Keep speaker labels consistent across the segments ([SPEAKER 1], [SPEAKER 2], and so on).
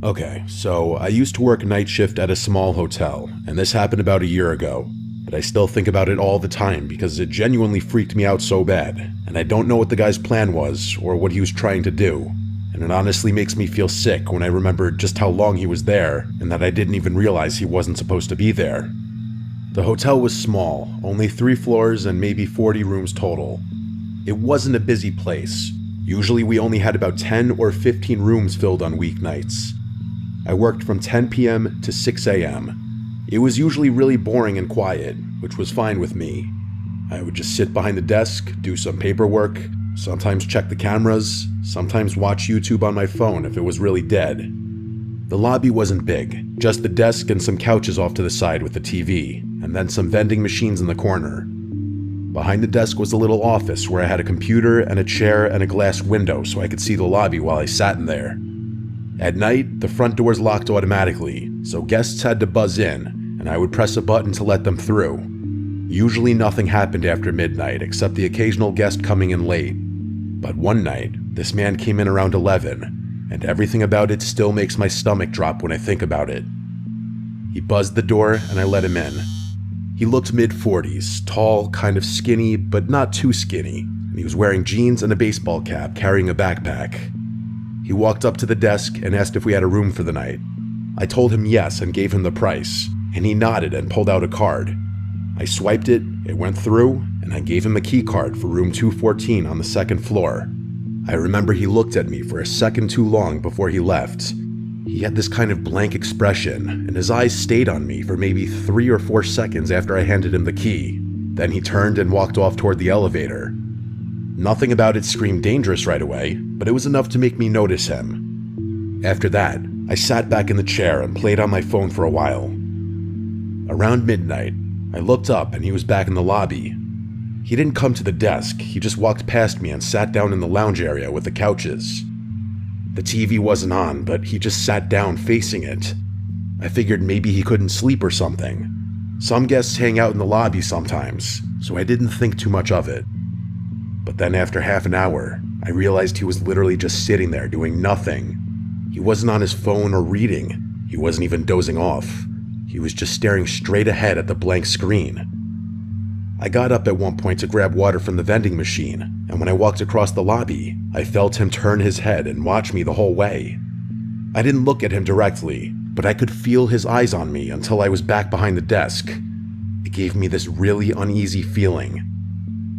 [SPEAKER 1] Okay, so I used to work night shift at a small hotel, and this happened about a year ago. But I still think about it all the time because it genuinely freaked me out so bad, and I don't know what the guy's plan was or what he was trying to do. And it honestly makes me feel sick when I remember just how long he was there and that I didn't even realize he wasn't supposed to be there. The hotel was small, only 3 floors and maybe 40 rooms total. It wasn't a busy place. Usually we only had about 10 or 15 rooms filled on weeknights. I worked from 10 p.m. to 6 a.m. It was usually really boring and quiet, which was fine with me. I would just sit behind the desk, do some paperwork, sometimes check the cameras, sometimes watch YouTube on my phone if it was really dead. The lobby wasn't big, just the desk and some couches off to the side with a TV, and then some vending machines in the corner. Behind the desk was a little office where I had a computer and a chair and a glass window so I could see the lobby while I sat in there. At night, the front doors locked automatically, so guests had to buzz in, and I would press a button to let them through. Usually nothing happened after midnight except the occasional guest coming in late. But one night, this man came in around 11, and everything about it still makes my stomach drop when I think about it. He buzzed the door and I let him in. He looked mid-40s, tall, kind of skinny, but not too skinny, and he was wearing jeans and a baseball cap, carrying a backpack. He walked up to the desk and asked if we had a room for the night. I told him yes and gave him the price, and he nodded and pulled out a card. I swiped it, it went through, and I gave him a key card for room 214 on the 2nd floor. I remember he looked at me for a second too long before he left. He had this kind of blank expression, and his eyes stayed on me for maybe 3 or 4 seconds after I handed him the key. Then he turned and walked off toward the elevator. Nothing about it screamed dangerous right away, but it was enough to make me notice him. After that, I sat back in the chair and played on my phone for a while. Around midnight, I looked up and he was back in the lobby. He didn't come to the desk, he just walked past me and sat down in the lounge area with the couches. The TV wasn't on, but he just sat down facing it. I figured maybe he couldn't sleep or something. Some guests hang out in the lobby sometimes, so I didn't think too much of it. But then after half an hour, I realized he was literally just sitting there doing nothing. He wasn't on his phone or reading. He wasn't even dozing off. He was just staring straight ahead at the blank screen. I got up at one point to grab water from the vending machine, and when I walked across the lobby, I felt him turn his head and watch me the whole way. I didn't look at him directly, but I could feel his eyes on me until I was back behind the desk. It gave me this really uneasy feeling.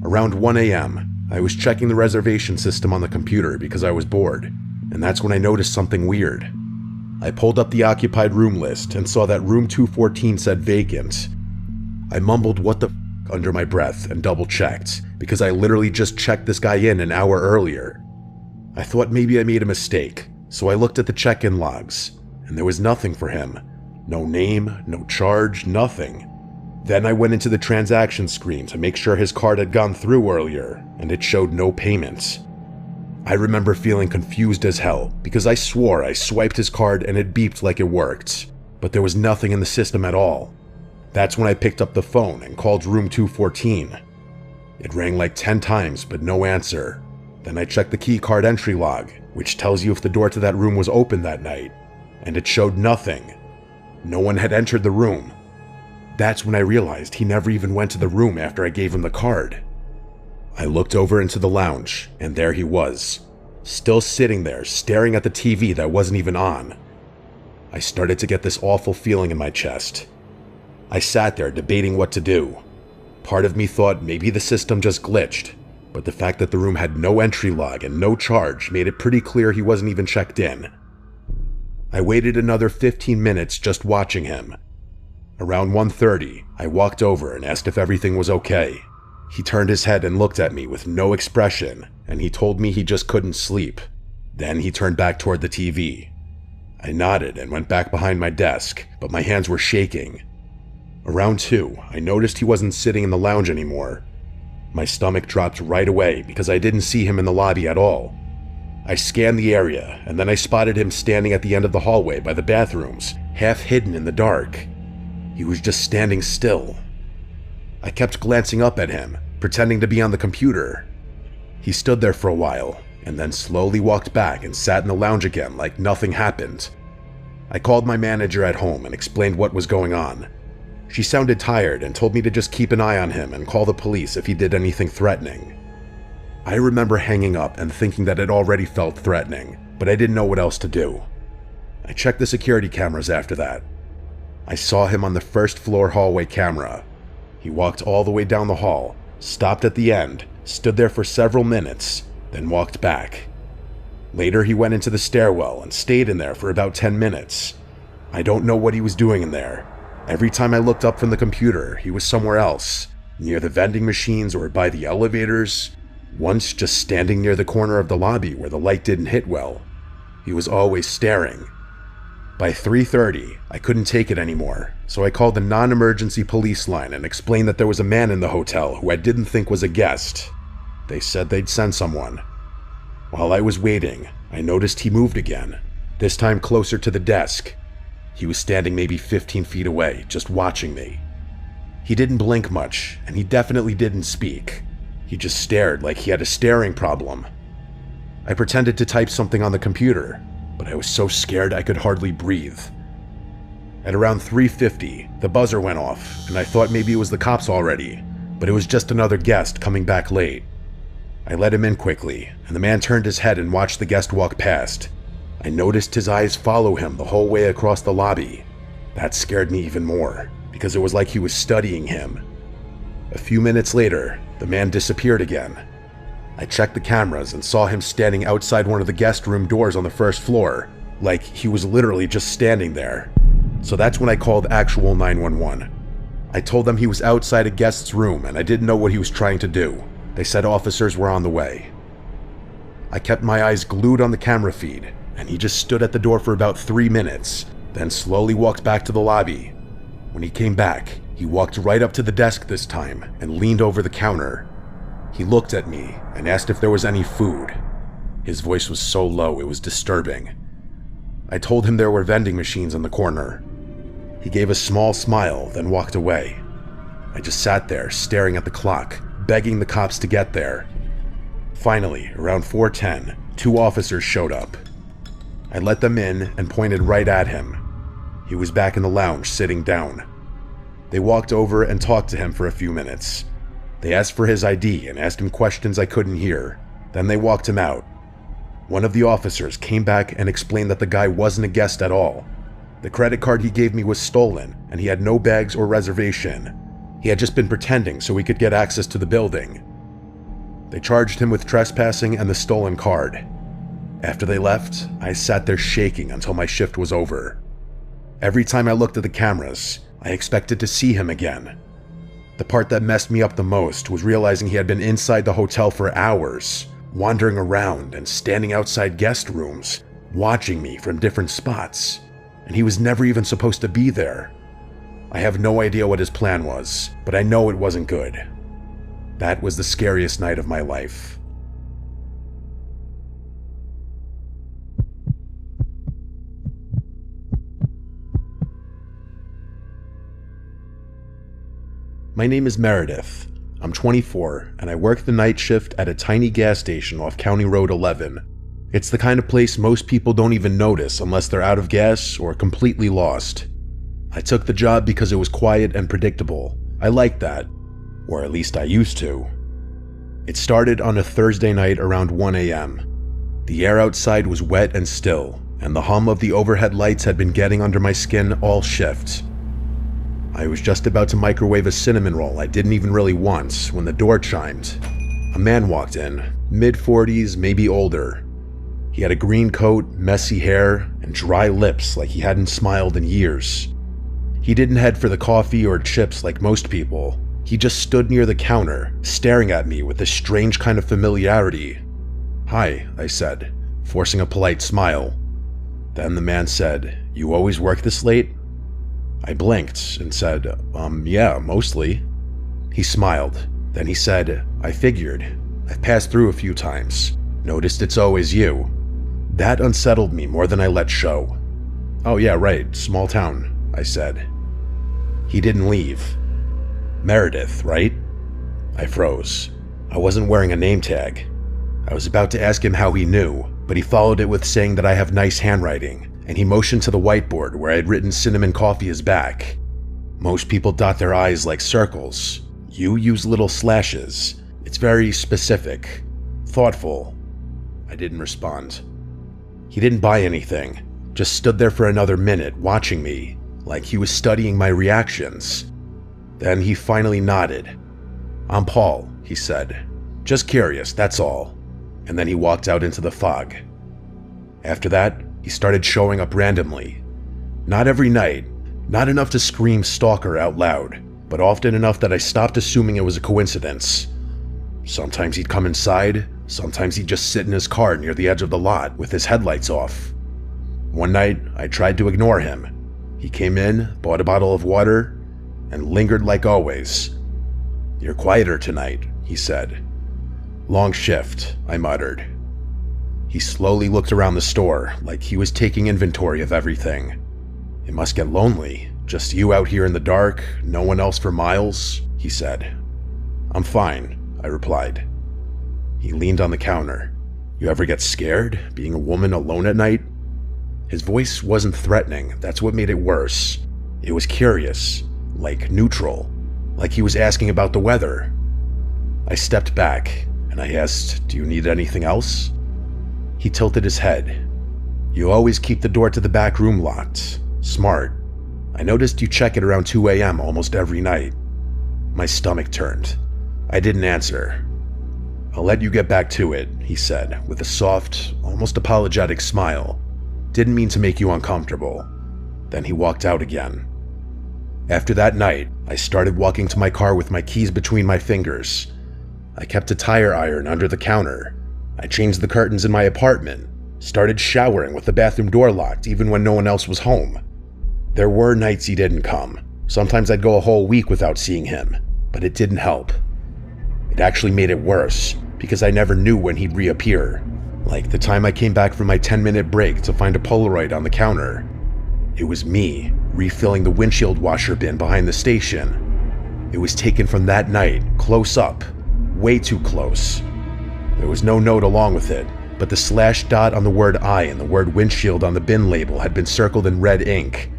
[SPEAKER 1] Around 1 a.m., I was checking the reservation system on the computer because I was bored, and that's when I noticed something weird. I pulled up the occupied room list and saw that room 214 said vacant. I mumbled what the f under my breath and double-checked, because I literally just checked this guy in an hour earlier. I thought maybe I made a mistake, so I looked at the check-in logs, and there was nothing for him. No name, no charge, nothing. Then I went into the transaction screen to make sure his card had gone through earlier, and it showed no payment. I remember feeling confused as hell, because I swore I swiped his card and it beeped like it worked, but there was nothing in the system at all. That's when I picked up the phone and called room 214. It rang like 10 times, but no answer. Then I checked the key card entry log, which tells you if the door to that room was open that night, and it showed nothing. No one had entered the room. That's when I realized he never even went to the room after I gave him the card. I looked over into the lounge, and there he was, still sitting there staring at the TV that wasn't even on. I started to get this awful feeling in my chest. I sat there debating what to do. Part of me thought maybe the system just glitched, but the fact that the room had no entry log and no charge made it pretty clear he wasn't even checked in. I waited another 15 minutes just watching him. Around 1:30, I walked over and asked if everything was okay. He turned his head and looked at me with no expression, and he told me he just couldn't sleep. Then he turned back toward the TV. I nodded and went back behind my desk, but my hands were shaking. Around 2, I noticed he wasn't sitting in the lounge anymore. My stomach dropped right away because I didn't see him in the lobby at all. I scanned the area, and then I spotted him standing at the end of the hallway by the bathrooms, half hidden in the dark. He was just standing still. I kept glancing up at him, pretending to be on the computer. He stood there for a while, and then slowly walked back and sat in the lounge again like nothing happened. I called my manager at home and explained what was going on. She sounded tired and told me to just keep an eye on him and call the police if he did anything threatening. I remember hanging up and thinking that it already felt threatening, but I didn't know what else to do. I checked the security cameras after that. I saw him on the first floor hallway camera. He walked all the way down the hall, stopped at the end, stood there for several minutes, then walked back. Later, he went into the stairwell and stayed in there for about 10 minutes. I don't know what he was doing in there. Every time I looked up from the computer, he was somewhere else, near the vending machines or by the elevators, once just standing near the corner of the lobby where the light didn't hit well. He was always staring. By 3:30, I couldn't take it anymore, so I called the non-emergency police line and explained that there was a man in the hotel who I didn't think was a guest. They said they'd send someone. While I was waiting, I noticed he moved again, this time closer to the desk. He was standing maybe 15 feet away, just watching me. He didn't blink much, and he definitely didn't speak. He just stared like he had a staring problem. I pretended to type something on the computer, but I was so scared I could hardly breathe. At around 3:50, the buzzer went off, and I thought maybe it was the cops already, but it was just another guest coming back late. I let him in quickly, and the man turned his head and watched the guest walk past. I noticed his eyes follow him the whole way across the lobby. That scared me even more, because it was like he was studying him. A few minutes later, the man disappeared again. I checked the cameras and saw him standing outside one of the guest room doors on the first floor, like he was literally just standing there. So that's when I called actual 911. I told them he was outside a guest's room and I didn't know what he was trying to do. They said officers were on the way. I kept my eyes glued on the camera feed, and he just stood at the door for about 3 minutes, then slowly walked back to the lobby. When he came back, he walked right up to the desk this time and leaned over the counter. He looked at me and asked if there was any food. His voice was so low it was disturbing. I told him there were vending machines in the corner. He gave a small smile, then walked away. I just sat there staring at the clock, begging the cops to get there. Finally, around 4:10, 2 officers showed up. I let them in and pointed right at him. He was back in the lounge, sitting down. They walked over and talked to him for a few minutes. They asked for his ID and asked him questions I couldn't hear. Then they walked him out. One of the officers came back and explained that the guy wasn't a guest at all. The credit card he gave me was stolen, and he had no bags or reservation. He had just been pretending so he could get access to the building. They charged him with trespassing and the stolen card. After they left, I sat there shaking until my shift was over. Every time I looked at the cameras, I expected to see him again. The part that messed me up the most was realizing he had been inside the hotel for hours, wandering around and standing outside guest rooms, watching me from different spots, and he was never even supposed to be there. I have no idea what his plan was, but I know it wasn't good. That was the scariest night of my life. My name is Meredith. I'm 24, and I work the night shift at a tiny gas station off County Road 11. It's the kind of place most people don't even notice unless they're out of gas or completely lost. I took the job because it was quiet and predictable. I liked that, or at least I used to. It started on a Thursday night around 1 a.m. The air outside was wet and still, and the hum of the overhead lights had been getting under my skin all shift. I was just about to microwave a cinnamon roll I didn't even really want when the door chimed. A man walked in, mid-40s, maybe older. He had a green coat, messy hair, and dry lips like he hadn't smiled in years. He didn't head for the coffee or chips like most people. He just stood near the counter, staring at me with this strange kind of familiarity. "Hi," I said, forcing a polite smile. Then the man said, "You always work this late?" I blinked and said, yeah, mostly." He smiled. Then he said, "I figured. I've passed through a few times. Noticed it's always you." That unsettled me more than I let show. "Oh yeah, right, small town," I said. He didn't leave. "Meredith, right?" I froze. I wasn't wearing a name tag. I was about to ask him how he knew, but he followed it with saying that I have nice handwriting, and he motioned to the whiteboard where I had written cinnamon coffee is back. Most people dot their I's like circles. You use little slashes. It's very specific, thoughtful. I didn't respond. He didn't buy anything, just stood there for another minute watching me, like he was studying my reactions. Then he finally nodded. "I'm Paul," he said. "Just curious, that's all." And then he walked out into the fog. After that, he started showing up randomly. Not every night, not enough to scream stalker out loud, but often enough that I stopped assuming it was a coincidence. Sometimes he'd come inside, sometimes he'd just sit in his car near the edge of the lot with his headlights off. One night, I tried to ignore him. He came in, bought a bottle of water, and lingered like always. "You're quieter tonight," he said. "Long shift," I muttered. He slowly looked around the store, like he was taking inventory of everything. "It must get lonely, just you out here in the dark, no one else for miles," he said. "I'm fine," I replied. He leaned on the counter. "You ever get scared, being a woman alone at night?" His voice wasn't threatening, that's what made it worse. It was curious, like neutral, like he was asking about the weather. I stepped back, and I asked, "Do you need anything else?" He tilted his head. "You always keep the door to the back room locked. Smart. I noticed you check it around 2 a.m. almost every night." My stomach turned. I didn't answer. "I'll let you get back to it," he said, with a soft, almost apologetic smile. "Didn't mean to make you uncomfortable." Then he walked out again. After that night, I started walking to my car with my keys between my fingers. I kept a tire iron under the counter. I changed the curtains in my apartment, started showering with the bathroom door locked even when no one else was home. There were nights he didn't come. Sometimes I'd go a whole week without seeing him, but it didn't help. It actually made it worse, because I never knew when he'd reappear. Like the time I came back from my 10-minute break to find a Polaroid on the counter. It was me, refilling the windshield washer bin behind the station. It was taken from that night, close up, way too close. There was no note along with it, but the slash dot on the word I and the word windshield on the bin label had been circled in red ink.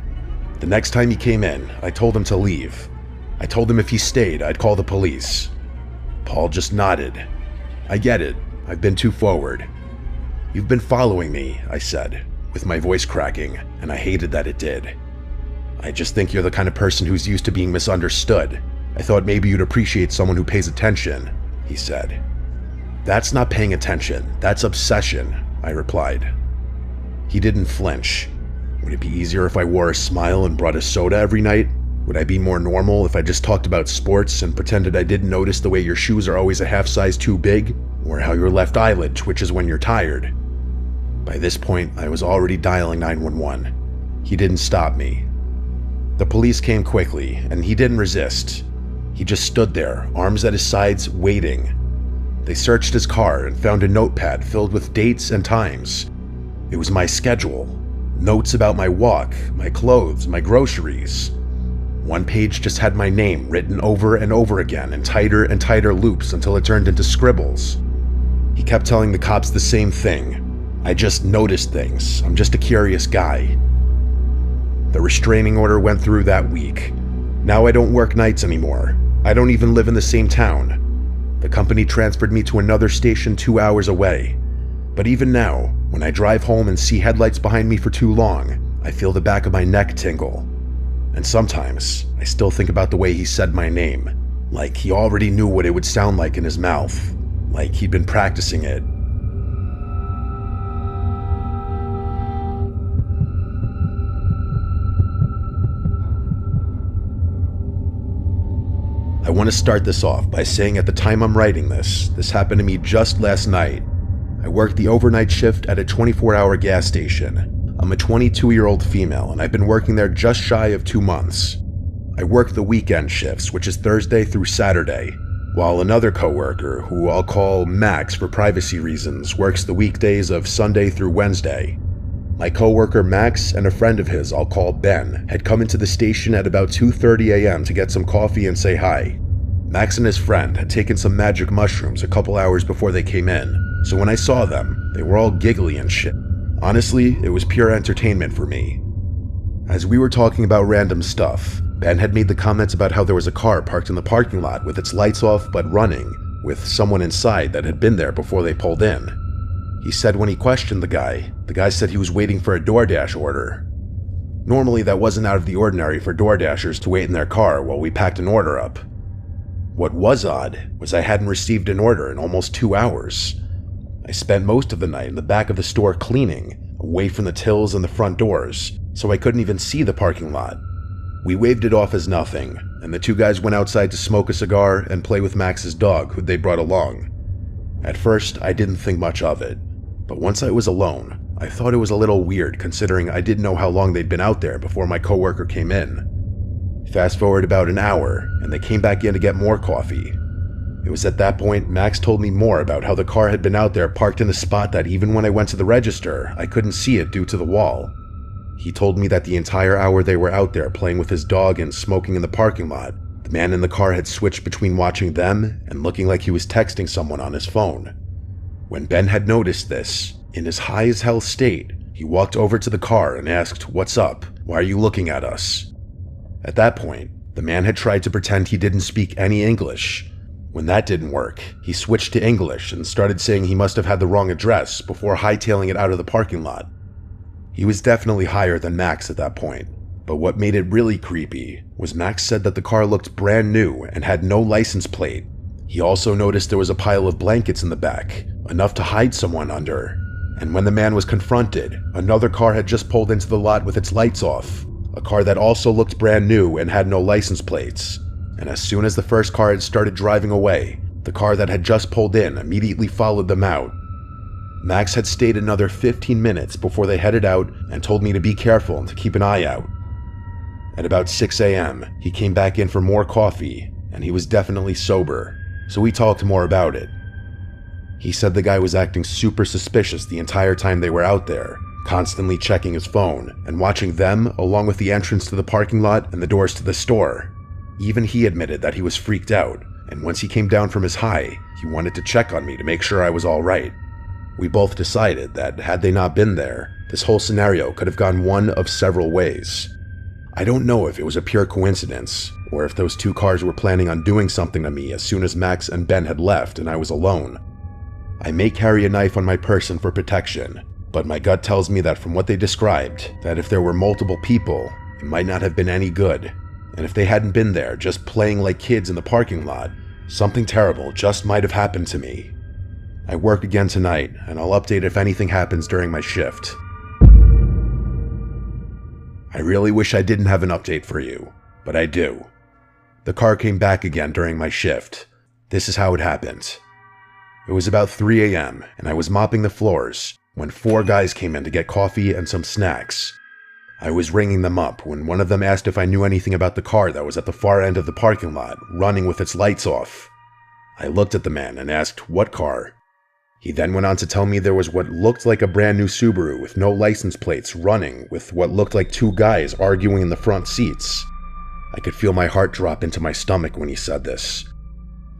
[SPEAKER 1] The next time he came in, I told him to leave. I told him if he stayed, I'd call the police. Paul just nodded. "I get it. I've been too forward." "You've been following me," I said, with my voice cracking, and I hated that it did. "I just think you're the kind of person who's used to being misunderstood. I thought maybe you'd appreciate someone who pays attention," he said. "That's not paying attention, that's obsession," I replied. He didn't flinch. Would it be easier if I wore a smile and brought a soda every night? Would I be more normal if I just talked about sports and pretended I didn't notice the way your shoes are always a half size too big, or how your left eyelid twitches when you're tired? By this point, I was already dialing 911. He didn't stop me. The police came quickly, and he didn't resist. He just stood there, arms at his sides, waiting. They searched his car and found a notepad filled with dates and times. It was my schedule. Notes about my walk, my clothes, my groceries. One page just had my name written over and over again in tighter and tighter loops until it turned into scribbles. He kept telling the cops the same thing. "I just noticed things. I'm just a curious guy." The restraining order went through that week. Now I don't work nights anymore. I don't even live in the same town. The company transferred me to another station 2 hours away. But even now, when I drive home and see headlights behind me for too long, I feel the back of my neck tingle. And sometimes, I still think about the way he said my name, like he already knew what it would sound like in his mouth, like he'd been practicing it. I want to start this off by saying at the time I'm writing this happened to me just last night. I worked the overnight shift at a 24-hour gas station. I'm a 22-year-old female, and I've been working there just shy of 2 months. I work the weekend shifts, which is Thursday through Saturday, while another coworker, who I'll call Max for privacy reasons, works the weekdays of Sunday through Wednesday. My coworker Max and a friend of his I'll call Ben had come into the station at about 2:30 a.m. to get some coffee and say hi. Max and his friend had taken some magic mushrooms a couple hours before they came in, so when I saw them, they were all giggly and shit. Honestly, it was pure entertainment for me. As we were talking about random stuff, Ben had made the comments about how there was a car parked in the parking lot with its lights off but running, with someone inside that had been there before they pulled in. He said when he questioned the guy said he was waiting for a DoorDash order. Normally that wasn't out of the ordinary for DoorDashers to wait in their car while we packed an order up. What was odd was I hadn't received an order in almost 2 hours. I spent most of the night in the back of the store cleaning, away from the tills and the front doors, so I couldn't even see the parking lot. We waved it off as nothing, and the two guys went outside to smoke a cigar and play with Max's dog, who they brought along. At first, I didn't think much of it, but once I was alone, I thought it was a little weird considering I didn't know how long they'd been out there before my coworker came in. Fast forward about an hour, and they came back in to get more coffee. It was at that point Max told me more about how the car had been out there parked in a spot that even when I went to the register, I couldn't see it due to the wall. He told me that the entire hour they were out there playing with his dog and smoking in the parking lot, the man in the car had switched between watching them and looking like he was texting someone on his phone. When Ben had noticed this, in his high-as-hell state, he walked over to the car and asked, "What's up? Why are you looking at us?" At that point, the man had tried to pretend he didn't speak any English. When that didn't work, he switched to English and started saying he must have had the wrong address before hightailing it out of the parking lot. He was definitely higher than Max at that point, but what made it really creepy was Max said that the car looked brand new and had no license plate. He also noticed there was a pile of blankets in the back, enough to hide someone under. And when the man was confronted, another car had just pulled into the lot with its lights off, a car that also looked brand new and had no license plates. And as soon as the first car had started driving away, the car that had just pulled in immediately followed them out. Max had stayed another 15 minutes before they headed out and told me to be careful and to keep an eye out. At about 6 a.m., he came back in for more coffee, and he was definitely sober, so we talked more about it. He said the guy was acting super suspicious the entire time they were out there, constantly checking his phone and watching them along with the entrance to the parking lot and the doors to the store. Even he admitted that he was freaked out, and once he came down from his high, he wanted to check on me to make sure I was all right. We both decided that had they not been there, this whole scenario could have gone one of several ways. I don't know if it was a pure coincidence, or if those two cars were planning on doing something to me as soon as Max and Ben had left and I was alone. I may carry a knife on my person for protection, but my gut tells me that from what they described, that if there were multiple people, it might not have been any good, and if they hadn't been there just playing like kids in the parking lot, something terrible just might have happened to me. I work again tonight, and I'll update if anything happens during my shift. I really wish I didn't have an update for you, but I do. The car came back again during my shift. This is how it happened. It was about 3 a.m., and I was mopping the floors when 4 guys came in to get coffee and some snacks. I was ringing them up when one of them asked if I knew anything about the car that was at the far end of the parking lot, running with its lights off. I looked at the man and asked, "What car?" He then went on to tell me there was what looked like a brand new Subaru with no license plates running with what looked like 2 guys arguing in the front seats. I could feel my heart drop into my stomach when he said this.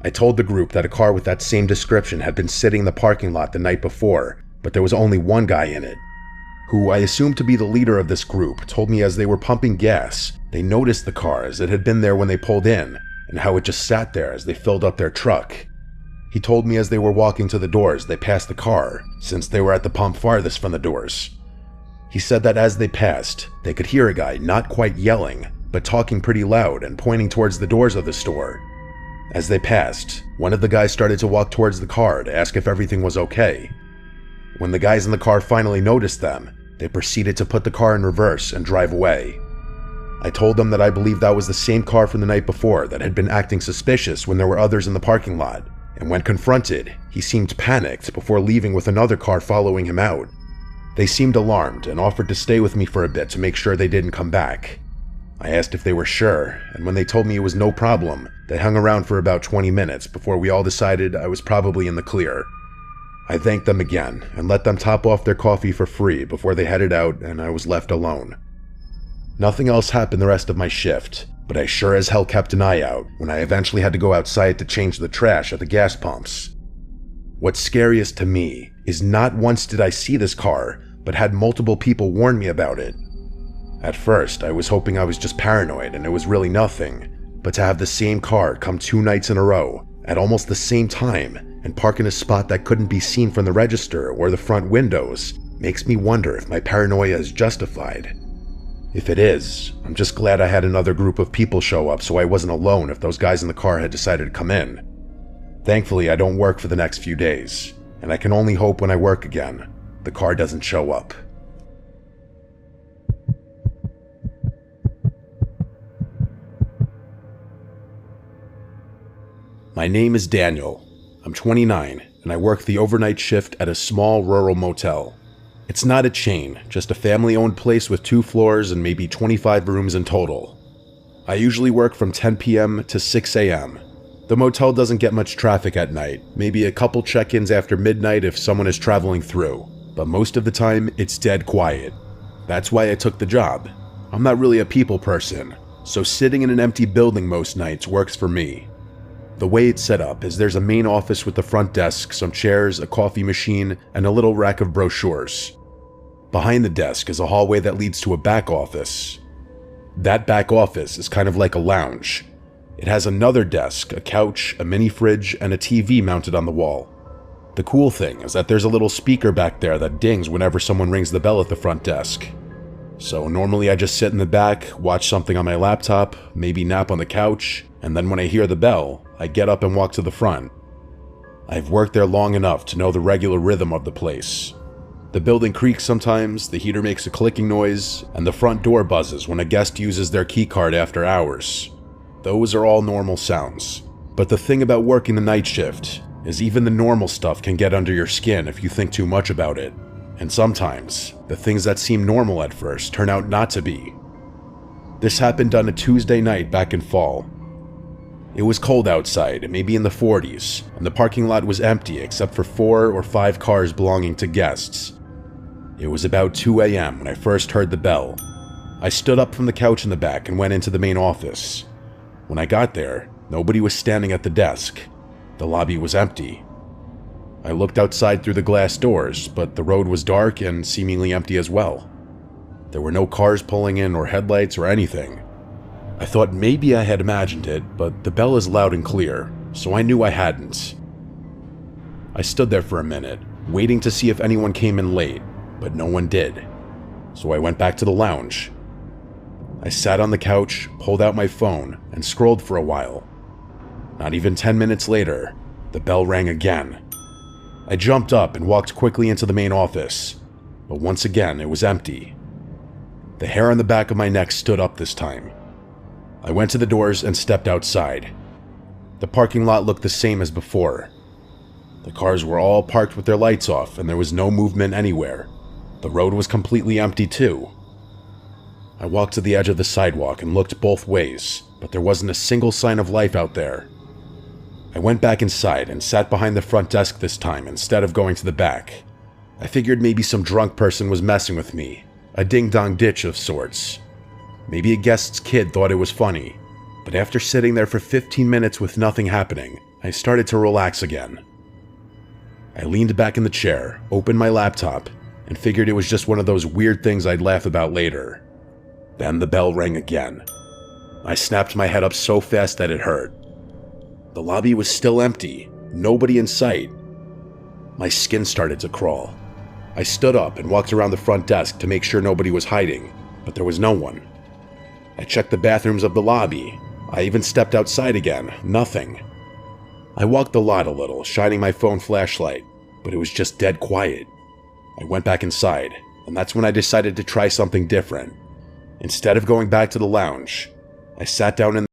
[SPEAKER 1] I told the group that a car with that same description had been sitting in the parking lot the night before, but there was only one guy in it, who I assumed to be the leader of this group, told me as they were pumping gas, they noticed the car as it had been there when they pulled in, and how it just sat there as they filled up their truck. He told me as they were walking to the doors, they passed the car, since they were at the pump farthest from the doors. He said that as they passed, they could hear a guy not quite yelling, but talking pretty loud and pointing towards the doors of the store. As they passed, one of the guys started to walk towards the car to ask if everything was okay. When the guys in the car finally noticed them, they proceeded to put the car in reverse and drive away. I told them that I believed that was the same car from the night before that had been acting suspicious when there were others in the parking lot, and when confronted, he seemed panicked before leaving with another car following him out. They seemed alarmed and offered to stay with me for a bit to make sure they didn't come back. I asked if they were sure, and when they told me it was no problem, they hung around for about 20 minutes before we all decided I was probably in the clear. I thanked them again and let them top off their coffee for free before they headed out, and I was left alone. Nothing else happened the rest of my shift, but I sure as hell kept an eye out when I eventually had to go outside to change the trash at the gas pumps. What's scariest to me is not once did I see this car, but had multiple people warn me about it. At first, I was hoping I was just paranoid and it was really nothing, but to have the same car come 2 nights in a row at almost the same time and park in a spot that couldn't be seen from the register or the front windows makes me wonder if my paranoia is justified. If it is, I'm just glad I had another group of people show up so I wasn't alone if those guys in the car had decided to come in. Thankfully, I don't work for the next few days, and I can only hope when I work again, the car doesn't show up. My name is Daniel. I'm 29, and I work the overnight shift at a small rural motel. It's not a chain, just a family-owned place with 2 floors and maybe 25 rooms in total. I usually work from 10 p.m. to 6 a.m. The motel doesn't get much traffic at night, maybe a couple check-ins after midnight if someone is traveling through, but most of the time it's dead quiet. That's why I took the job. I'm not really a people person, so sitting in an empty building most nights works for me. The way it's set up is there's a main office with the front desk, some chairs, a coffee machine, and a little rack of brochures. Behind the desk is a hallway that leads to a back office. That back office is kind of like a lounge. It has another desk, a couch, a mini fridge, and a TV mounted on the wall. The cool thing is that there's a little speaker back there that dings whenever someone rings the bell at the front desk. So normally I just sit in the back, watch something on my laptop, maybe nap on the couch, and then when I hear the bell, I get up and walk to the front. I've worked there long enough to know the regular rhythm of the place. The building creaks sometimes, the heater makes a clicking noise, and the front door buzzes when a guest uses their keycard after hours. Those are all normal sounds. But the thing about working the night shift is even the normal stuff can get under your skin if you think too much about it. And sometimes, the things that seem normal at first turn out not to be. This happened on a Tuesday night back in fall. It was cold outside, maybe in the 40s, and the parking lot was empty except for 4 or 5 cars belonging to guests. It was about 2 a.m. when I first heard the bell. I stood up from the couch in the back and went into the main office. When I got there, nobody was standing at the desk. The lobby was empty. I looked outside through the glass doors, but the road was dark and seemingly empty as well. There were no cars pulling in or headlights or anything. I thought maybe I had imagined it, but the bell is loud and clear, so I knew I hadn't. I stood there for a minute, waiting to see if anyone came in late, but no one did. So I went back to the lounge. I sat on the couch, pulled out my phone, and scrolled for a while. Not even 10 minutes later, the bell rang again. I jumped up and walked quickly into the main office, but once again it was empty. The hair on the back of my neck stood up this time. I went to the doors and stepped outside. The parking lot looked the same as before. The cars were all parked with their lights off and there was no movement anywhere. The road was completely empty too. I walked to the edge of the sidewalk and looked both ways, but there wasn't a single sign of life out there. I went back inside and sat behind the front desk this time instead of going to the back. I figured maybe some drunk person was messing with me, a ding-dong ditch of sorts. Maybe a guest's kid thought it was funny, but after sitting there for 15 minutes with nothing happening, I started to relax again. I leaned back in the chair, opened my laptop, and figured it was just one of those weird things I'd laugh about later. Then the bell rang again. I snapped my head up so fast that it hurt. The lobby was still empty, nobody in sight. My skin started to crawl. I stood up and walked around the front desk to make sure nobody was hiding, but there was no one. I checked the bathrooms of the lobby. I even stepped outside again, nothing. I walked the lot a little, shining my phone flashlight, but it was just dead quiet. I went back inside, and that's when I decided to try something different. Instead of going back to the lounge, I sat down in